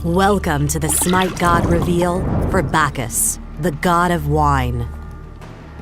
Welcome to the SMITE God reveal for Bacchus, the god of wine.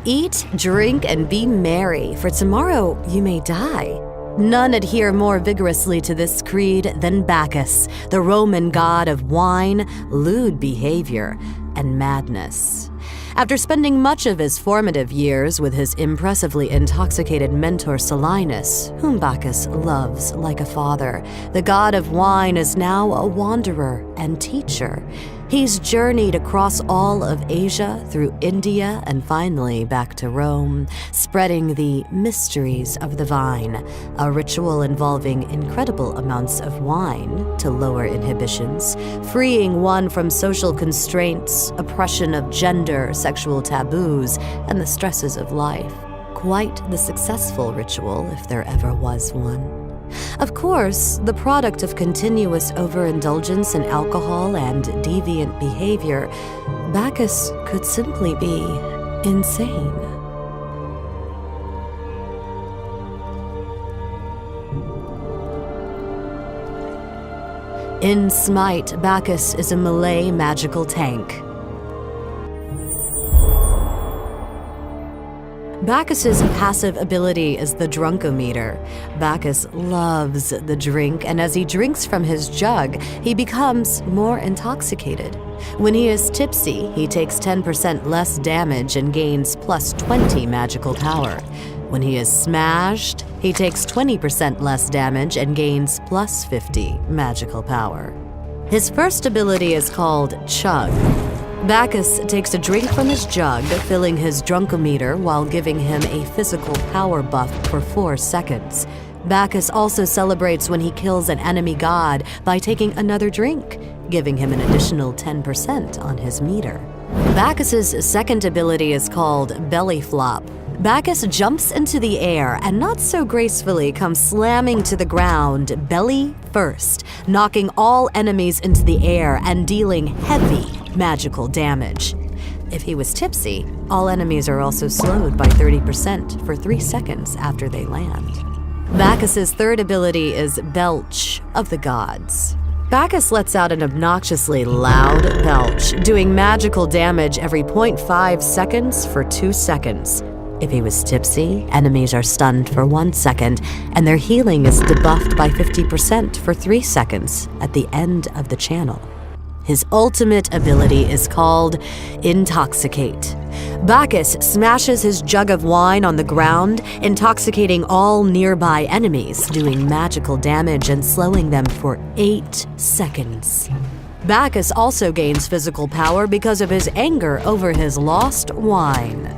Eat, drink, and be merry, for tomorrow you may die. None adhere more vigorously to this creed than Bacchus, the Roman god of wine, lewd behavior, and madness. After spending much of his formative years with his impressively intoxicated mentor Silenus, whom Bacchus loves like a father, the god of wine is now a wanderer and teacher. He's journeyed across all of Asia, through India, and finally back to Rome, spreading the mysteries of the vine, a ritual involving incredible amounts of wine to lower inhibitions, freeing one from social constraints, oppression of gender, sexual taboos, and the stresses of life. Quite the successful ritual, if there ever was one. Of course, the product of continuous overindulgence in alcohol and deviant behavior, Bacchus could simply be insane. In SMITE, Bacchus is a Malay magical tank. Bacchus's passive ability is the drunkometer. Bacchus loves the drink, and as he drinks from his jug, he becomes more intoxicated. When he is tipsy, he takes 10% less damage and gains plus 20 magical power. When he is smashed, he takes 20% less damage and gains plus 50 magical power. His first ability is called Chug. Bacchus takes a drink from his jug, filling his drunkometer while giving him a physical power buff for 4 seconds. Bacchus also celebrates when he kills an enemy god by taking another drink, giving him an additional 10% on his meter. Bacchus's second ability is called belly flop. Bacchus jumps into the air and not so gracefully comes slamming to the ground belly first, knocking all enemies into the air and dealing heavy magical damage. If he was tipsy, all enemies are also slowed by 30% for 3 seconds after they land. Bacchus's third ability is Belch of the Gods. Bacchus lets out an obnoxiously loud belch, doing magical damage every 0.5 seconds for 2 seconds. If he was tipsy, enemies are stunned for 1 second, and their healing is debuffed by 50% for 3 seconds at the end of the channel. His ultimate ability is called Intoxicate. Bacchus smashes his jug of wine on the ground, intoxicating all nearby enemies, doing magical damage and slowing them for 8 seconds. Bacchus also gains physical power because of his anger over his lost wine.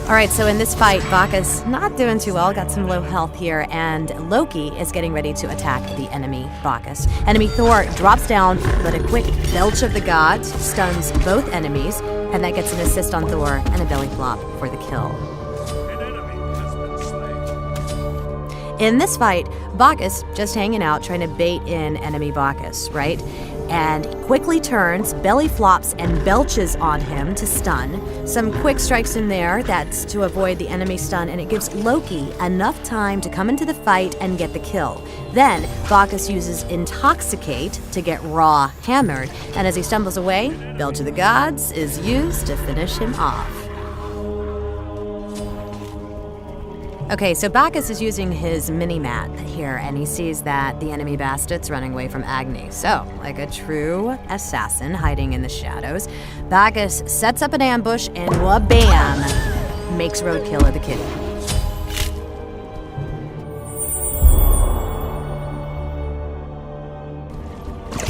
Alright, so in this fight, Bacchus not doing too well, got some low health here, and Loki is getting ready to attack the enemy Bacchus. Enemy Thor drops down, but a quick belch of the gods stuns both enemies, and that gets an assist on Thor and a belly flop for the kill. In this fight, Bacchus just hanging out, trying to bait in enemy Bacchus, right? And quickly turns, belly flops, and belches on him to stun. Some quick strikes in there, that's to avoid the enemy stun, and it gives Loki enough time to come into the fight and get the kill. Then, Bacchus uses Intoxicate to get Raw hammered, and as he stumbles away, Belch of the Gods is used to finish him off. Okay, so Bacchus is using his mini-mat here, and he sees that the enemy Bastard's running away from Agni. So, like a true assassin hiding in the shadows, Bacchus sets up an ambush and wha-bam! Makes roadkill of the kitty.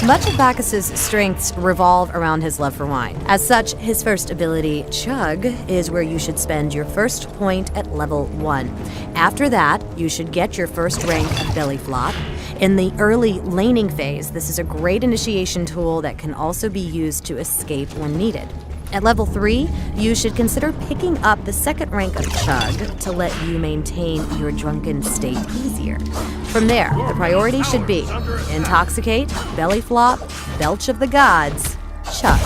Much of Bacchus's strengths revolve around his love for wine. As such, his first ability, Chug, is where you should spend your first point at level 1. After that, you should get your first rank of belly flop. In the early laning phase, this is a great initiation tool that can also be used to escape when needed. At level 3, you should consider picking up the second rank of Chug to let you maintain your drunken state easier. From there, the priority should be Intoxicate, Belly Flop, Belch of the Gods, Chug.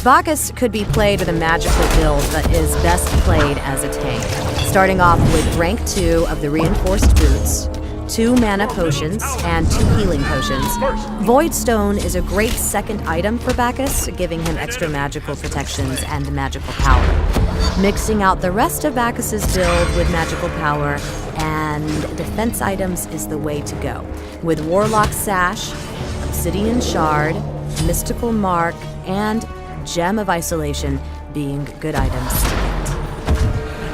Bacchus could be played with a magical build, but is best played as a tank. Starting off with rank 2 of the reinforced boots, 2 mana potions, and 2 healing potions. Void Stone is a great second item for Bacchus, giving him extra magical protections and magical power. Mixing out the rest of Bacchus's build with magical power and defense items is the way to go, with Warlock Sash, Obsidian Shard, Mystical Mark, and Gem of Isolation being good items to get.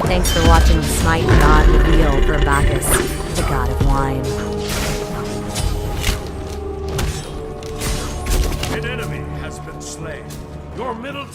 Thanks for watching the SMITE God reveal for Bacchus, the god of wine. An enemy has been slain. Your middle